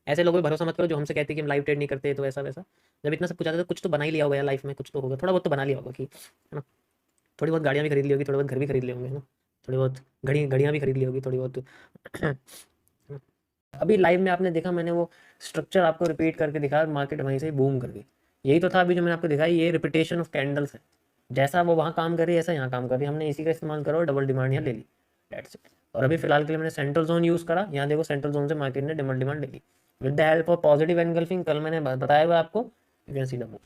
ऐसे लोगों पे भरोसा मत करो जो हमसे कहते हैं कि हम लाइव ट्रेड नहीं करते तो ऐसा वैसा। जब इतना सब कुछ आता है तो कुछ तो बना ही लिया होगा यार लाइफ में, कुछ तो होगा, थोड़ा बहुत तो बना लिया होगा कि, है ना। थोड़ी बहुत गाड़ियाँ भी खरीद ली होगी, थोड़े बहुत घर भी खरीद लिए होंगे, है ना। थोड़ी बहुत घड़ियाँ भी खरीद ली होगी, थोड़ी बहुत। अभी लाइव में आपने देखा, मैंने वो स्ट्रक्चर आपको रिपीट करके दिखाया, मार्केट वहीं से बूम कर गई। यही तो था अभी जो मैंने आपको दिखाई, ये रिपीटेशन ऑफ कैंडल्स है। जैसा वो वहाँ काम कर रही है ऐसा यहाँ काम कर रही है, हमने इसी का इस्तेमाल करा और डबल डिमांड यहाँ ले ली, डेट्स इट। और अभी फिलहाल के लिए मैंने सेंट्रल जोन यूज़ करा, यहाँ देखो सेंट्रल जोन से मार्केट ने डबल डिमांड ले ली with the help of positive engulfing, कल मैंने बताया हुआ आपको, you can see the move.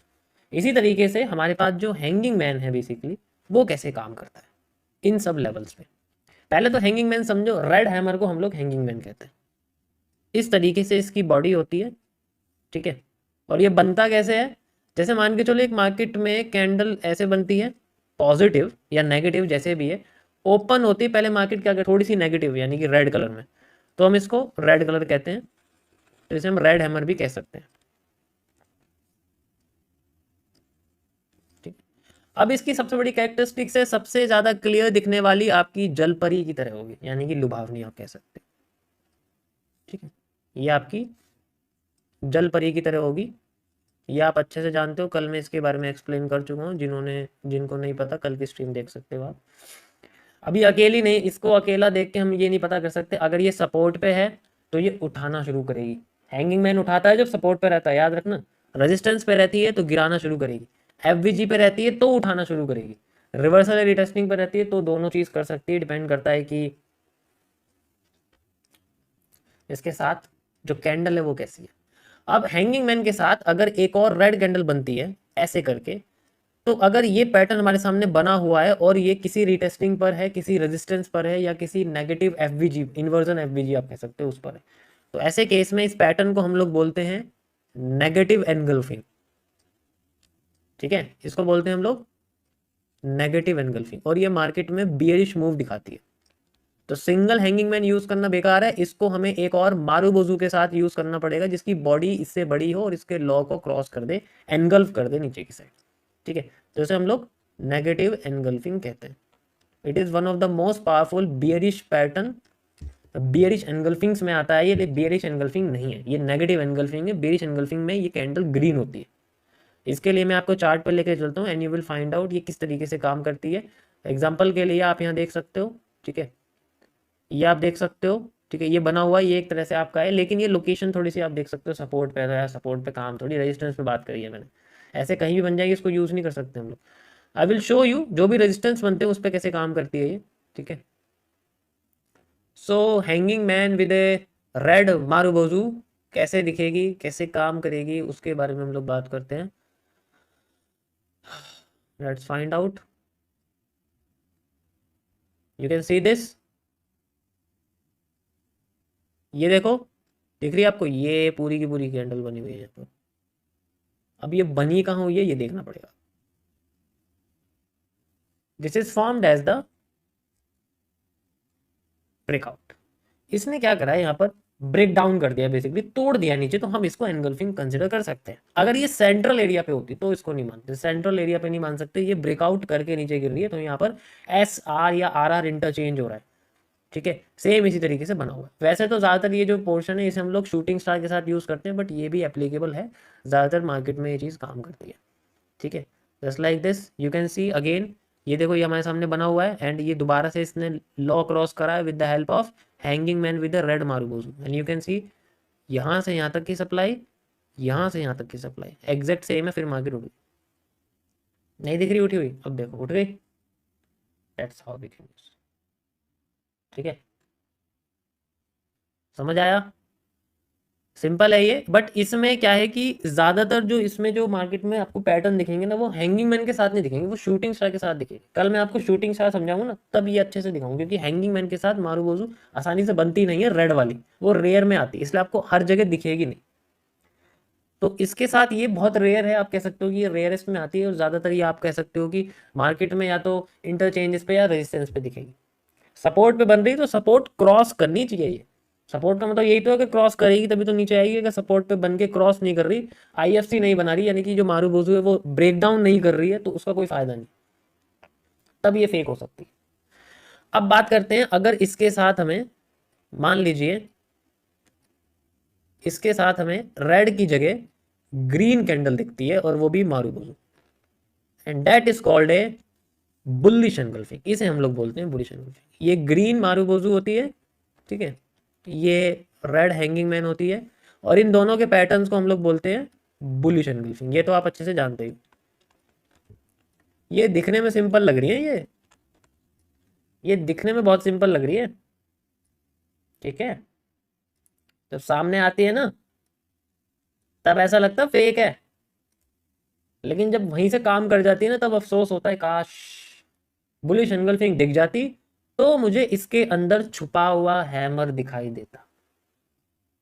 इसी तरीके से हमारे पास जो हैंगिंग मैन है बेसिकली, वो कैसे काम करता है इन सब लेवल्स पे। पहले तो हैंगिंग मैन समझो, रेड हैमर को हम लोग हैंगिंग मैन कहते हैं। इस तरीके से इसकी बॉडी होती है, ठीक है। और ये बनता कैसे है, जैसे मान के चलो एक मार्केट में कैंडल ऐसे बनती है, पॉजिटिव या नेगेटिव जैसे भी है, ओपन होती है पहले मार्केट क्या थोड़ी सी नेगेटिव यानी कि रेड कलर में, तो हम इसको रेड कलर कहते हैं, तो इसे हम रेड हैमर भी कह सकते हैं, ठीक। अब इसकी सबसे बड़ी कैरेक्टरिस्टिक्स है, सबसे ज्यादा क्लियर दिखने वाली आपकी जल परी की तरह होगी, यानी कि लुभावनी आप कह सकते हैं, ठीक है। ये आपकी जल परी की तरह होगी, ये आप अच्छे से जानते हो, कल मैं इसके बारे में एक्सप्लेन कर चुका हूँ, जिनको नहीं पता कल की स्ट्रीम देख सकते हो आप। अभी अकेली नहीं, इसको अकेला देख के हम ये नहीं पता कर सकते, अगर ये सपोर्ट पे है तो ये उठाना शुरू करेगी। हैंगिंग मैन उठाता है जब सपोर्ट पे रहता है, याद रखना। रेजिस्टेंस पे रहती है तो गिराना शुरू करेगी, एफवीजी पे रहती है तो उठाना शुरू करेगी, रिवर्सल रिटेस्टिंग पे रहती है तो दोनों चीज कर सकती है, डिपेंड करता है कि इसके साथ जो कैंडल है वो कैसी है। अब हैंगिंग मैन के साथ अगर एक और रेड कैंडल बनती है ऐसे करके, तो अगर ये पैटर्न हमारे सामने बना हुआ है और ये किसी रिटेस्टिंग पर है, किसी रेजिस्टेंस पर है, या किसी नेगेटिव एफवीजी, इन्वर्जन एफवीजी आप कह सकते हो उस पर है, तो ऐसे केस में इस पैटर्न को हम लोग बोलते हैं नेगेटिव एनगल्फिंग, ठीक है। इसको बोलते हैं हम लोग नेगेटिव एनगल्फिंग, और ये मार्केट में बियरिश मूव दिखाती है। तो सिंगल हैंगिंग मैन यूज करना बेकार है, इसको हमें एक और मारूबोजू के साथ यूज करना पड़ेगा जिसकी बॉडी इससे बड़ी हो और इसके लॉ को क्रॉस कर दे, एनगल्फ कर दे नीचे की साइड, ठीक है। तो इसे हम लोग नेगेटिव एनगल्फिंग कहते हैं। It is one of the most powerful bearish pattern. Bearish engulfings में आता है ये बियरिश एनगल्फिंग नहीं है, ये नेगेटिव एनगल्फिंग है। बियरिश एनगल्फिंग में ये कैंडल ग्रीन होती है। इसके लिए मैं आपको चार्ट पर लेकर चलता हूँ and you will find out ये किस तरीके से काम करती है। एग्जाम्पल के लिए आप यहाँ देख सकते हो, ठीक है, ये आप देख सकते हो, ठीक है, ये बना हुआ ये एक तरह से आपका है, लेकिन ये लोकेशन थोड़ी सी आप देख सकते हो सपोर्ट पे है, सपोर्ट पे काम थोड़ी रेजिस्टेंस पे बात करी है मैंने। ऐसे कहीं भी बन जाएगी, इसको यूज़ नहीं कर सकते हम लोग। आई विल शो यू जो भी रेजिस्टेंस बनते हैं उस पर कैसे काम करती है ये, ठीक है। So hanging man with a red marubozu कैसे दिखेगी, कैसे काम करेगी, उसके बारे में हम लोग बात करते हैं। Let's find out. You can see this, ये देखो, दिख रही है आपको, ये पूरी की पूरी कैंडल बनी हुई है यहाँ पर। अब ये बनी कहाँ हुई है ये देखना पड़ेगा। This is formed as the breakout. इसने क्या करा है यहाँ पर, ब्रेक डाउन कर दिया, बेसिकली तोड़ दिया नीचे, तो हम इसको एनगल्फिंग कंसिडर कर सकते हैं। अगर ये सेंट्रल एरिया पे होती तो इसको नहीं मानते, सेंट्रल एरिया पे नहीं मान सकते, ये ब्रेकआउट करके नीचे गिर रही है तो यहाँ पर एस आर या आर आर इंटरचेंज हो रहा है, ठीक है। सेम इसी तरीके से बना हुआ है। वैसे तो ज़्यादातर ये जो पोर्शन है इसे हम लोग शूटिंग स्टार के साथ यूज़ करते हैं, बट ये भी एप्लीकेबल है, ज़्यादातर मार्केट में ये चीज़ काम करती है, ठीक है। Just like this you can see again, ये देखो ये हमारे सामने बना हुआ है एंड ये दोबारा से इसने लॉ क्रॉस करा है with the help of hanging man with the red marubozu, and you can सी यहाँ से यहाँ तक की सप्लाई, यहाँ से यहाँ तक की सप्लाई एग्जैक्ट सेम है, फिर मार्केट उठ गई। नहीं दिख रही उठी हुई, अब देखो उठ गई, that's how we can use, ठीक है। समझ आया, सिंपल है ये। बट इसमें क्या है कि ज्यादातर जो इसमें जो मार्केट में आपको पैटर्न दिखेंगे ना, वो हैंगिंग मैन के साथ नहीं दिखेंगे, वो शूटिंग स्टार के साथ दिखेंगे। कल मैं आपको शूटिंग स्टार समझाऊंगा ना तब ये अच्छे से दिखाऊंगा, क्योंकि हैंगिंग मैन के साथ मारूबोजू आसानी से बनती नहीं है, रेड वाली वो रेयर में आती है, इसलिए आपको हर जगह दिखेगी नहीं। तो इसके साथ ये बहुत रेयर है, आप कह सकते हो कि ये रेयरेस्ट में आती है, और ज्यादातर ये आप कह सकते हो कि मार्केट में या तो इंटरचेंजेस पे या रेजिस्टेंस पे दिखेगी। सपोर्ट पे बन रही तो सपोर्ट क्रॉस करनी चाहिए ये। सपोर्ट का मतलब यही तो है कि क्रॉस करेगी तभी तो नीचे आएगी, अगर सपोर्ट पे बन के क्रॉस नहीं कर रही, आईएफसी नहीं बना रही, यानी कि जो मारूबोजू है वो ब्रेक डाउन नहीं कर रही है, तो उसका कोई फायदा नहीं, तब ये फेक हो सकती है। अब बात करते हैं, अगर इसके साथ हमें मान लीजिए इसके साथ हमें रेड की जगह ग्रीन कैंडल दिखती है और वो भी marubozu, and that is called a bullish engulfing. इसे हम लोग बोलते हैं बुलिश एनगल्फिंग। ये ग्रीन मारुबोजू होती है, ठीक है, ये रेड हैंगिंग मैन होती है, और इन दोनों के पैटर्न्स को हम लोग बोलते हैं बुलिश एनगल्फिंग। ये तो आप अच्छे से जानते ही। ये दिखने में सिंपल लग रही है, ये दिखने में बहुत सिंपल लग रही है, ठीक है। जब सामने आती है ना तब ऐसा लगता है फेक है, लेकिन जब वहीं से काम कर जाती है ना तब अफसोस होता है, काश बुलिश एनगल्फिंग दिख जाती तो मुझे इसके अंदर छुपा हुआ हैमर दिखाई देता।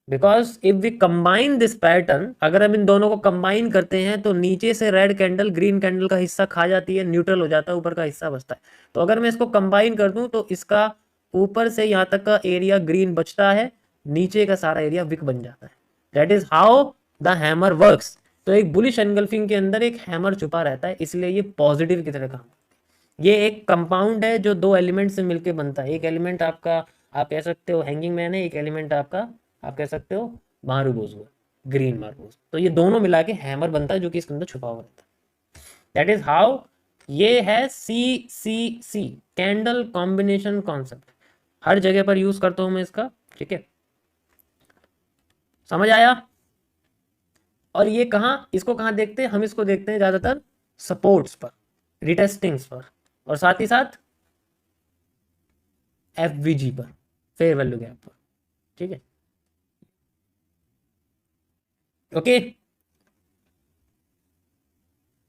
Because if we combine this pattern, अगर हम इन दोनों को कंबाइन करते हैं तो नीचे से रेड कैंडल ग्रीन कैंडल का हिस्सा खा जाती है, न्यूट्रल हो जाता है, ऊपर का हिस्सा बचता है। तो अगर मैं इसको कंबाइन कर दूं तो इसका ऊपर से यहाँ तक का एरिया ग्रीन बचता है, नीचे का सारा एरिया विक बन जाता है। That is how the hammer works. तो एक बुलिश एनगल्फिंग के अंदर एक हैमर छुपा रहता है, इसलिए ये पॉजिटिव की तरह काम करता है। ये एक कंपाउंड है जो दो एलिमेंट से मिलकर बनता है। एक एलिमेंट आपका आप कह सकते हो हैंगिंग मैन है, एक एलिमेंट आपका आप कह सकते हो मारुबोजू है, ग्रीन मारुबोजू। तो ये दोनों मिला के हैमर बनता है जो कि इसके अंदर छुपा हुआ रहता है। दैट इज हाउ ये है CCC, कैंडल कॉम्बिनेशन कॉन्सेप्ट। हर जगह पर यूज करता हूं मैं इसका, ठीक है, समझ आया। और ये कहाँ, इसको कहाँ देखते हैं हम? इसको देखते हैं ज्यादातर सपोर्ट्स पर, रिटेस्टिंग्स पर, और साथ ही साथ FVG पर, फेयर वैल्यू गैप पर, ठीक है, ओके।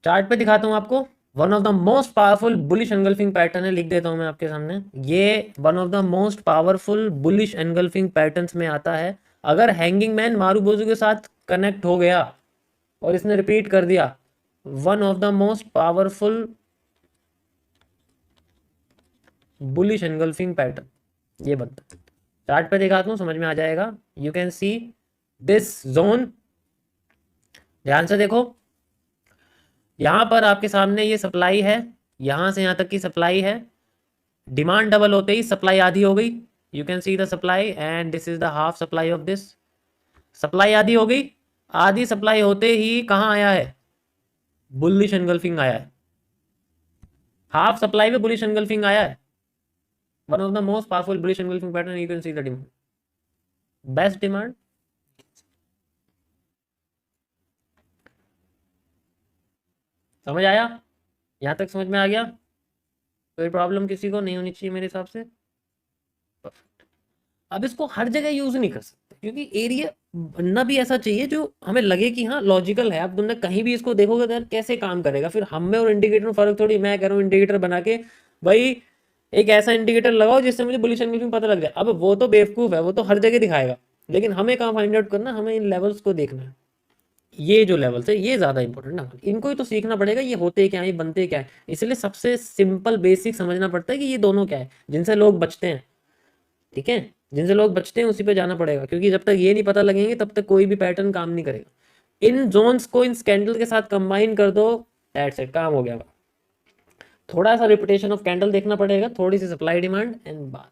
चार्ट पे दिखाता हूं आपको। One of the most powerful bullish engulfing pattern है, लिख देता हूं मैं आपके सामने। ये one of the most powerful bullish engulfing patterns में आता है। अगर हैंगिंग मैन मारुबोजू के साथ कनेक्ट हो गया और इसने रिपीट कर दिया, one of the most powerful bullish engulfing pattern ये बनता है। चार्ट पे दिखाता हूं, समझ में आ जाएगा। You can see this zone, ध्यान से देखो। यहां पर आपके सामने ये सप्लाई है, यहां से यहां तक की सप्लाई है। डिमांड डबल होते ही सप्लाई आधी हो गई। You can see the supply and this is the half supply of this. Supply आधी हो गई। आधी सप्लाई होते ही कहां आया है? बुलिश एनगल्फिंग आया है। हाफ सप्लाई में बुलिश एनगल्फिंग आया है। One of the most powerful bullish engulfing pattern, you can see the demand, best demand. समझ आया? यहां तक समझ में आ गया? कोई प्रॉब्लम किसी को नहीं होनी चाहिए मेरे हिसाब से। परफेक्ट। अब इसको हर जगह यूज नहीं कर सकते क्योंकि एरिया बनना भी ऐसा चाहिए जो हमें लगे कि हाँ लॉजिकल है। अब तुमने कहीं भी इसको देखोगे तो यार कैसे काम करेगा, फिर हम में और इंडिकेटर में फर्क थोड़ी। मैं कह रहा हूँ इंडिकेटर बना के भाई एक ऐसा इंडिकेटर लगाओ जिससे मुझे बुलिश एनगल्फिंग पता लग जाए। अब वो तो बेवकूफ है, वो तो हर जगह दिखाएगा, लेकिन हमें कहाँ फाइंड आउट करना, हमें इन लेवल्स को देखना है। ये जो लेवल्स है ये ज्यादा इंपॉर्टेंट है, इनको ही तो सीखना पड़ेगा, ये होते क्या है, ये बनते क्या है। इसलिए सबसे सिंपल बेसिक समझना पड़ता है कि ये दोनों क्या है, जिनसे लोग बचते हैं, ठीक है, जिनसे लोग बचते हैं उसी पे जाना पड़ेगा। क्योंकि जब तक ये नहीं पता लगेंगे तब तक कोई भी पैटर्न काम नहीं करेगा। इन जोन्स को इन कैंडल के साथ कंबाइन कर दो, दैट्स इट, काम हो गया। थोड़ा सा रिपीटेशन ऑफ कैंडल देखना पड़ेगा, थोड़ी सी सप्लाई डिमांड एंड बात।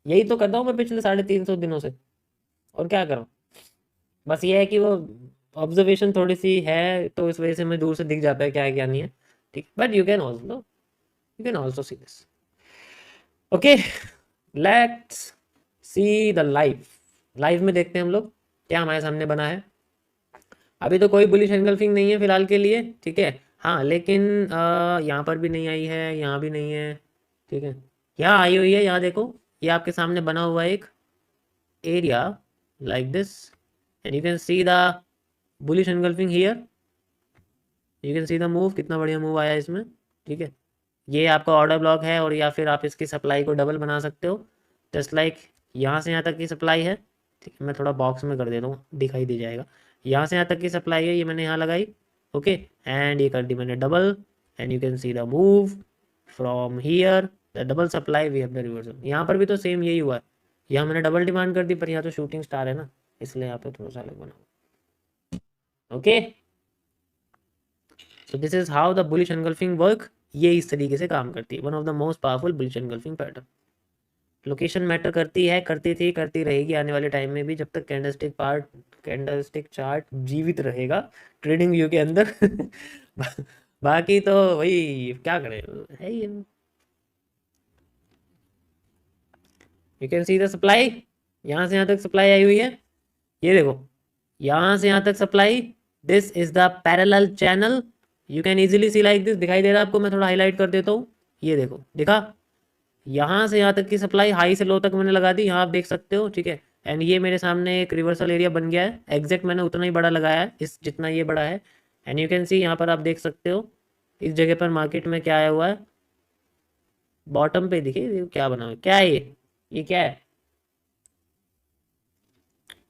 यही तो करता हूँ मैं पिछले 350 दिनों से, और क्या करूँ। बस ये है कि वो ऑब्जर्वेशन थोड़ी सी है तो इस वजह से मैं दूर से दिख जाता है क्या है क्या नहीं है, ठीक। But you can also see this, okay. Let's see the live. Live में देखते हैं हम लोग क्या हमारे सामने बना है। अभी तो कोई बुलिश एनगल्फिंग नहीं है फिलहाल के लिए, ठीक है। हाँ लेकिन यहाँ पर भी नहीं आई है, यहाँ भी नहीं है, ठीक है। यहाँ आई हुई है, यहाँ देखो, ये आपके सामने बना हुआ एक area like this, and you can see the bullish engulfing here. You can see the move, कितना बढ़िया मूव आया इसमें, ठीक है। ये आपका ऑर्डर ब्लॉक है, और या फिर आप इसकी सप्लाई को डबल बना सकते हो, जस्ट लाइक यहाँ से यहाँ तक की सप्लाई है, ठीक है। मैं थोड़ा बॉक्स में कर देता हूँ, दिखाई दे जाएगा। यहाँ से यहाँ तक की सप्लाई है, ये मैंने यहाँ लगाई, ओके, एंड ये कर दी मैंने double, and you can see the move from here the double supply we have the reversal. यहाँ पर भी तो सेम यही हुआ है, यहाँ मैंने डबल डिमांड कर दी, पर यहाँ तो शूटिंग स्टार है ना, इसलिए यहाँ पे थोड़ा सा अलग बना, okay. So this is how the bullish engulfing work. ये इस तरीके से काम करती है, one of the most powerful bullish engulfing pattern. Location matter करती है, करती थी, करती रहेगी आने वाले टाइम में भी, जब तक कैंडलस्टिक चार्ट जीवित रहेगा ट्रेडिंग व्यू के अंदर। बाकी तो वही क्या करें, है ये। You can see the supply, यहाँ से यहाँ तक सप्लाई आई हुई है, ये देखो, यहाँ से यहाँ तक supply, this is the parallel channel, you can easily C like this, दिखाई दे रहा है आपको, मैं थोड़ा हाईलाइट कर देता हूँ, ये देखो, दिखा, यहाँ से यहाँ तक की सप्लाई हाई से लो तक मैंने लगा दी, यहाँ आप देख सकते हो, ठीक है। एंड ये मेरे सामने एक रिवर्सल एरिया बन गया है, एग्जैक्ट मैंने उतना ही बड़ा लगाया है, इस जितना ये बड़ा है। एंड यू कैन सी यहाँ पर आप देख सकते हो इस जगह पर मार्केट में क्या आया हुआ है, बॉटम पे दिखे क्या बना हुआ है, क्या है ये क्या है।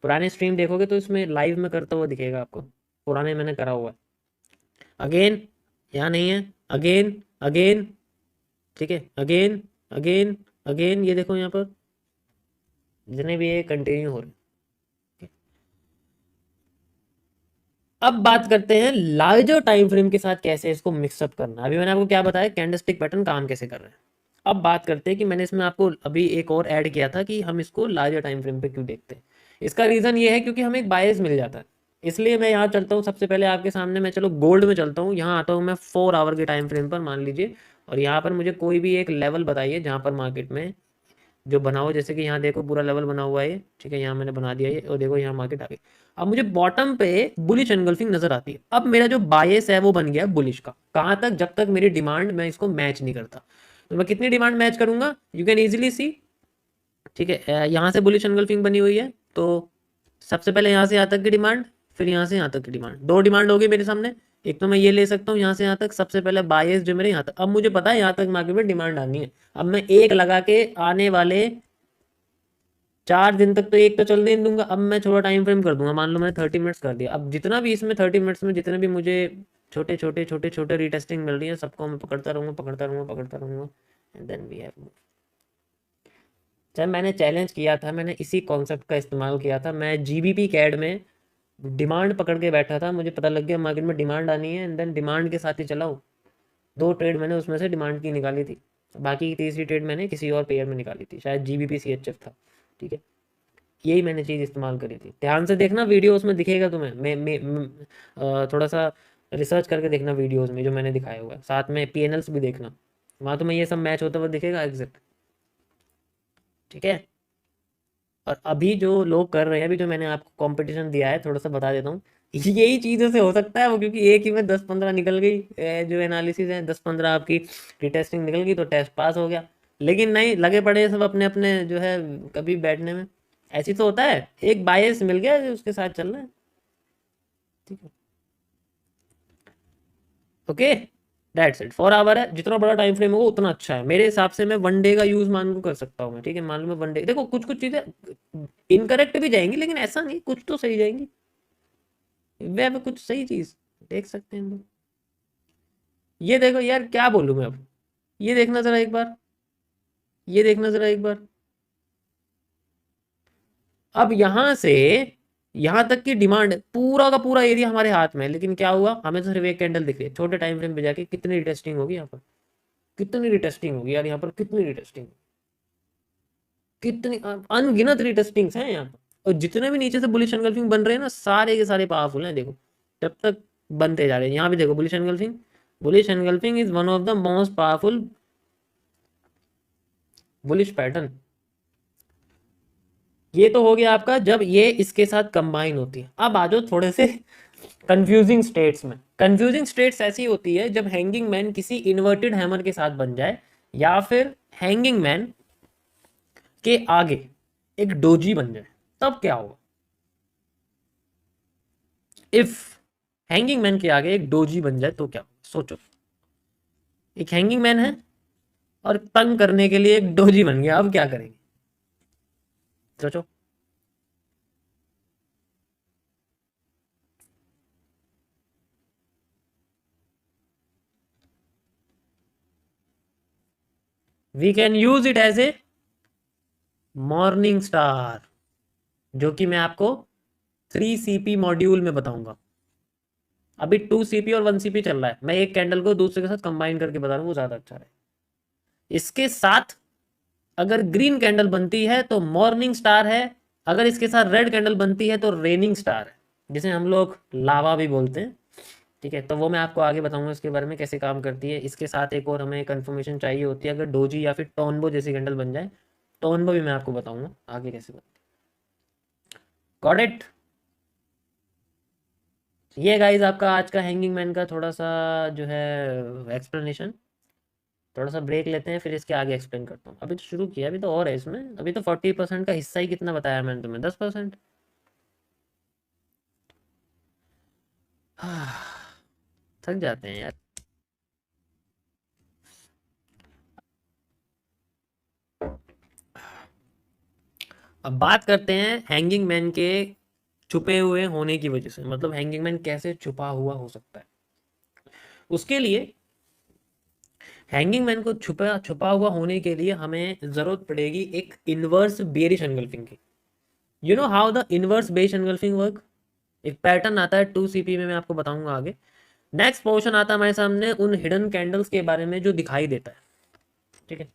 पुराने स्ट्रीम देखोगे तो इसमें लाइव में करता हुआ दिखेगा आपको, पुराने मैंने करा हुआ है। अगेन, यहाँ नहीं है, अगेन, अगेन, ठीक है, अगेन, अगेन, अगेन, ये देखो यहाँ पर जितने भी ये कंटिन्यू हो रहे हैं। अब बात करते हैं लार्जर टाइम फ्रेम के साथ कैसे इसको मिक्सअप करना। अभी मैंने आपको क्या बताया, कैंडलस्टिक पैटर्न काम कैसे कर रहे हैं। अब बात करते हैं कि मैंने इसमें आपको अभी एक और ऐड किया था कि हम इसको लार्जर टाइम फ्रेम पे क्यों देखते हैं। इसका रीजन ये है क्योंकि हमें एक बायस मिल जाता है, इसलिए मैं यहाँ चलता हूँ सबसे पहले आपके सामने, मैं चलो गोल्ड में चलता हूँ, यहाँ आता हूँ मैं 4 आवर के टाइम फ्रेम पर मान लीजिए, और यहाँ पर मुझे कोई भी एक लेवल बताइए जहाँ पर मार्केट में जो बना हुआ, जैसे कि यहाँ देखो पूरा लेवल बना हुआ है, ठीक है, यहाँ मैंने बना दिया ये, और देखो यहाँ मार्केट आ गई। अब मुझे बॉटम पे बुलिश एनगल्फिंग नजर आती है, अब मेरा जो बायस है वो बन गया बुलिश का, कहाँ तक, जब तक मेरी डिमांड मैं इसको मैच नहीं करता। तो मैं कितनी डिमांड मैच करूंगा, यू कैन इजीली सी, ठीक है, यहाँ से बुलिश एनगल्फिंग बनी हुई है, तो सबसे पहले यहाँ से यहाँ तक की डिमांड, फिर यहाँ से यहाँ तक की डिमांड, 2 डिमांड होगी मेरे सामने। एक तो मैं ये ले सकता हूँ यहाँ से यहाँ तक, सबसे पहले बायस जो मेरे यहाँ तक, अब मुझे पता है यहाँ तक मार्केट में डिमांड आनी है, अब मैं एक लगा के आने वाले 4 दिन तक तो एक तो चलने नहीं दूंगा, अब मैं थोड़ा टाइम फ्रेम कर दूंगा, मान लो मैंने 30 मिनट्स कर दिया, अब जितना भी इसमें 30 मिनट्स में जितने भी मुझे छोटे छोटे छोटे छोटे रीटेस्टिंग मिल रही है, सबको मैं पकड़ता रहूंगा, पकड़ता रहूंगा, पकड़ता रहूंगा, एंड देन वी हैव। जब मैंने चैलेंज किया था, मैंने इसी कॉन्सेप्ट का इस्तेमाल किया था, मैं जीबीपी कैड में डिमांड पकड़ के बैठा था, मुझे पता लग गया मार्केट में डिमांड आनी है, एंड देन डिमांड के साथ ही चलाओ। 2 ट्रेड मैंने उसमें से डिमांड की निकाली थी, बाकी की तीसरी ट्रेड मैंने किसी और पेयर में निकाली थी, शायद जीबीपी सीएचएफ था, ठीक है। यही मैंने चीज़ इस्तेमाल करी थी, ध्यान से देखना वीडियो, उसमें दिखेगा तुम्हें, थोड़ा सा रिसर्च करके देखना वीडियोस में जो मैंने दिखाया हुआ है, साथ में पीएनएल्स भी देखना, वहाँ तुम्हें ये सब मैच होता हुआ दिखेगा एग्जैक्ट, ठीक है। और अभी जो लोग कर रहे हैं, अभी जो मैंने आपको कंपटीशन दिया है, थोड़ा सा बता देता हूँ, यही चीज़ों से हो सकता है वो, क्योंकि एक ही में 10-15 निकल गई, जो एनालिसिस है 10-15 आपकी रिटेस्टिंग निकल गई तो टेस्ट पास हो गया, लेकिन नहीं, लगे पड़े हैं सब अपने अपने जो है कभी बैठने में, ऐसी तो होता है, एक बायस मिल गया उसके साथ चल रहा है, ठीक है। ओके, दैट्स इट, 4 आवर है, जितना बड़ा टाइम फ्रेम होगा उतना अच्छा है मेरे हिसाब से, मैं 1 डे का यूज मान को कर सकता हूँ मैं, ठीक है, मान लो मैं 1 डे, देखो कुछ कुछ चीजें इनकरेक्ट भी जाएंगी, लेकिन ऐसा नहीं, कुछ तो सही जाएंगी, वे कुछ सही चीज देख सकते हैं हम लोग। ये देखो यार, क्या बोलूं मैं अब, ये देखना जरा एक बार, ये देखना जरा एक बार, अब यहां से यहां तक की डिमांड, पूरा का पूरा एरिया हमारे हाथ में है, लेकिन क्या हुआ, हमें तो सिर्फ एक कैंडल दिख रही है, छोटे टाइम फ्रेम पे जाके कितनी रिटेस्टिंग होगी यहाँ पर, कितनी रिटेस्टिंग होगी यार यहाँ पर, कितनी रिटेस्टिंग, कितनी अनगिनत रिटेस्टिंग्स हैं यहाँ पर, और जितने भी नीचे से बुलिश एनगल्फिंग बन रहे हैं ना, सारे के सारे पावरफुल हैं, देखो जब तक बनते जा रहे हैं, यहाँ भी देखो bullish engulfing, bullish engulfing is one of the most powerful bullish pattern. ये तो हो गया आपका जब ये इसके साथ कंबाइन होती है। अब आ जाओ थोड़े से कंफ्यूजिंग स्टेट्स में। कंफ्यूजिंग स्टेट्स ऐसी होती है जब हैंगिंग मैन किसी इन्वर्टेड हैमर के साथ बन जाए, या फिर हैंगिंग मैन के आगे एक डोजी बन जाए, तब क्या होगा। इफ हैंगिंग मैन के आगे एक डोजी बन जाए तो क्या होगा, सोचो, एक हैंगिंग मैन है और तंग करने के लिए एक डोजी बन गया, अब क्या करेंगे, सोचो। We can use it as a morning star, जो कि मैं आपको 3 CP मॉड्यूल में बताऊंगा। अभी 2 CP और 1 CP चल रहा है, मैं एक कैंडल को दूसरे के साथ कंबाइन करके बता रहा हूँ, वो ज्यादा अच्छा है। इसके साथ अगर ग्रीन कैंडल बनती है तो मॉर्निंग स्टार है, अगर इसके साथ रेड कैंडल बनती है तो रेनिंग स्टार है, जिसे हम लोग लावा भी बोलते हैं। ठीक है, तो वो मैं आपको आगे बताऊंगा इसके बारे में कैसे काम करती है। इसके साथ एक और हमें कंफर्मेशन चाहिए होती है, अगर डोजी या फिर टोनबो जैसी कैंडल बन जाए, टोनबो भी मैं आपको बताऊंगा आगे कैसे बनती है। Got it. ये गाइज आपका आज का हैंगिंग मैन का थोड़ा सा जो है एक्सप्लेनेशन। थोड़ा सा ब्रेक लेते हैं, फिर इसके आगे एक्सप्लेन करता हूँ। अभी तो शुरू किया, अभी तो और है इसमें, अभी तो 40% का हिस्सा ही कितना बताया मैंने तुम्हें, 10%। थक जाते हैं यार। अब बात करते हैं हैंगिंग मैन के छुपे हुए होने की वजह से, मतलब हैंगिंग मैन कैसे छुपा हुआ हो सकता है। उसके लिए हैंगिंग मैन को छुपा छुपा हुआ होने के लिए हमें जरूरत पड़ेगी एक इनवर्स बेरिश एंगल्फिंग की। You know how the inverse bearish engulfing work. एक पैटर्न आता है 2 CP में, मैं आपको बताऊंगा आगे। नेक्स्ट पोर्शन आता है हमारे सामने उन हिडन कैंडल्स के बारे में जो दिखाई देता है। ठीक है,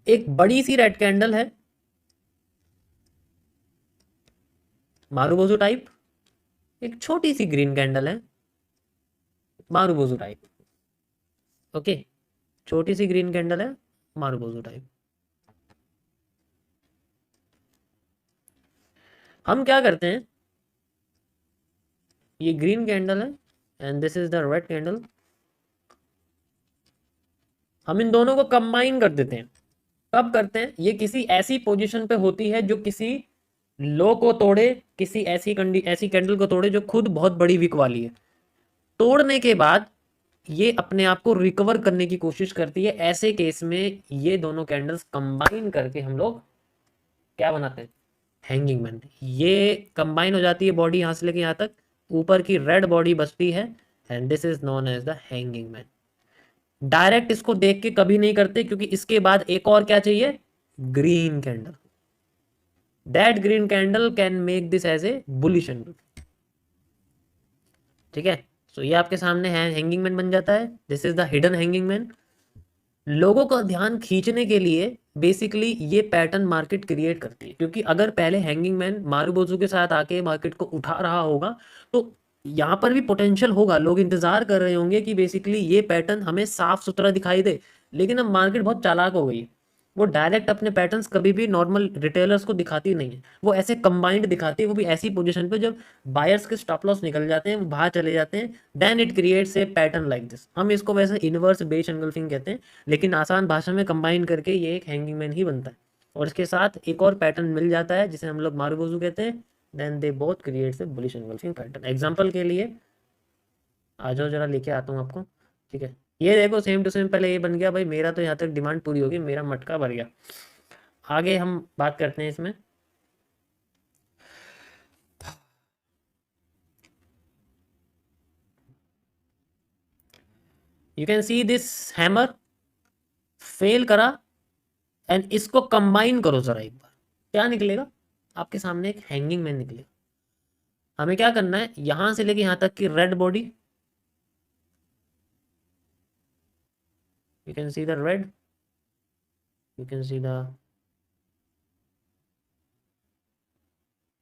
एक बड़ी सी रेड कैंडल है मारुबोजू टाइप, एक छोटी सी ग्रीन कैंडल है मारुबोजू टाइप। ओके, छोटी सी ग्रीन कैंडल है मारुबोजू टाइप। हम क्या करते हैं, ये ग्रीन कैंडल है and this is the red candle, हम इन दोनों को कंबाइन कर देते हैं। कब करते हैं, ये किसी ऐसी पोजीशन पे होती है जो किसी लो को तोड़े, किसी ऐसी कैंडल को तोड़े जो खुद बहुत बड़ी विक वाली है। तोड़ने के बाद ये अपने आप को रिकवर करने की कोशिश करती है। ऐसे केस में ये दोनों कैंडल्स कंबाइन करके हम लोग क्या बनाते हैं, हैंगिंग मैन। ये कंबाइन हो जाती है बॉडी यहां से लेके यहां तक, ऊपर की रेड बॉडी बचती है and this is known as the hanging man. Direct इसको देख के कभी नहीं करते, क्योंकि इसके बाद एक और क्या चाहिए, green candle. That green candle can make this as a bullish angle. ठीक है, सो ये आपके सामने है, हैंगिंग मैन बन जाता है। This is the hidden hanging man. लोगों का ध्यान खींचने के लिए बेसिकली ये पैटर्न मार्केट क्रिएट करती है, क्योंकि अगर पहले हैंगिंग मैन मारुबोजू के साथ आके मार्केट को उठा रहा होगा तो यहाँ पर भी पोटेंशियल होगा, लोग इंतजार कर रहे होंगे कि बेसिकली ये पैटर्न हमें साफ सुथरा दिखाई दे। लेकिन अब मार्केट बहुत चालाक हो गई है, वो डायरेक्ट अपने पैटर्न्स कभी भी नॉर्मल रिटेलर्स को दिखाती नहीं है, वो ऐसे कंबाइंड दिखाती है, वो भी ऐसी पोजीशन पे जब बायर्स के स्टॉप लॉस निकल जाते हैं, वो बाहर चले जाते हैं। Then it creates a pattern like this. हम इसको वैसे इनवर्स बेस एंगल्फिंग कहते हैं, लेकिन आसान भाषा में कंबाइन करके ये एक हैंगिंग मैन ही बनता है। और इसके साथ एक और पैटर्न मिल जाता है जिसे हम लोग मारुबोजू कहते हैं। Then they both creates a bullish engulfing pattern. Example के लिए आ जाओ, जरा लेके आता हूँ आपको। ठीक है, ये देखो सेम टू सेम, पहले ये बन गया भाई, मेरा तो यहाँ तक डिमांड पूरी होगी, मेरा मटका भर गया। आगे हम बात करते हैं इसमें। You can see this hammer fail करा एंड इसको कंबाइन करो जरा एक बार, क्या निकलेगा आपके सामने, एक हैंगिंग मैन निकलेगा। हमें क्या करना है, यहां से लेके यहां तक की red body, you can see the red, you can see the,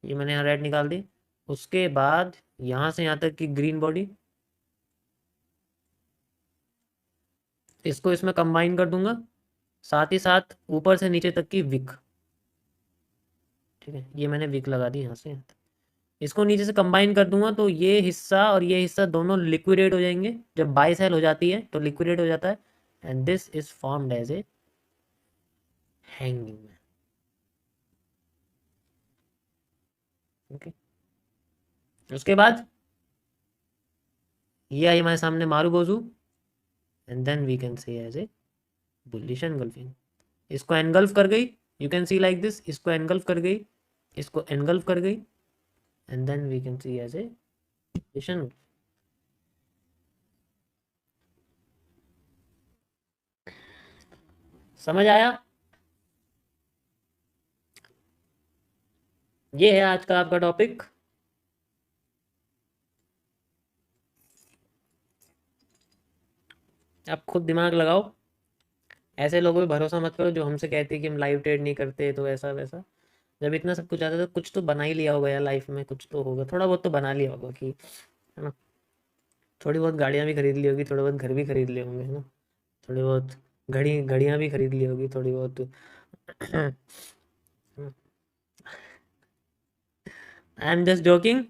ये मैंने यहाँ रेड निकाल दी। उसके बाद यहां से यहां तक की ग्रीन बॉडी, इसको इसमें कंबाइन कर दूंगा, साथ ही साथ ऊपर से नीचे तक की विक। ठीक है, ये मैंने विक लगा दी यहाँ से यहाँ तक। इसको नीचे से कंबाइन कर दूंगा तो ये हिस्सा और ये हिस्सा दोनों लिक्विडेट हो जाएंगे। जब बाई सेल हो जाती है तो लिक्विडेट हो जाता है and this is formed as a hanging man. Okay, उसके बाद ये आई हमारे सामने marubozu and then we can say as a bullish engulfing. इसको एनगल्फ कर गई, you can see like this, इसको एनगल्फ कर गई, इसको एनगल्फ कर गई and then we can see as a bullish engulf. समझ आया? ये है आज का आपका टॉपिक। आप खुद दिमाग लगाओ, ऐसे लोगों पे भरोसा मत करो जो हमसे कहते हैं कि हम लाइव ट्रेड नहीं करते तो ऐसा वैसा। जब इतना सब कुछ आता है तो कुछ तो बना ही लिया होगा यार लाइफ में, कुछ तो होगा, थोड़ा बहुत तो बना लिया होगा कि, है ना। थोड़ी बहुत गाड़ियाँ भी खरीद ली होगी, थोड़े बहुत घर भी खरीद लिए होंगे, है ना। थोड़ी बहुत घड़ियाँ भी खरीद ली होगी थोड़ी बहुत। I am just joking.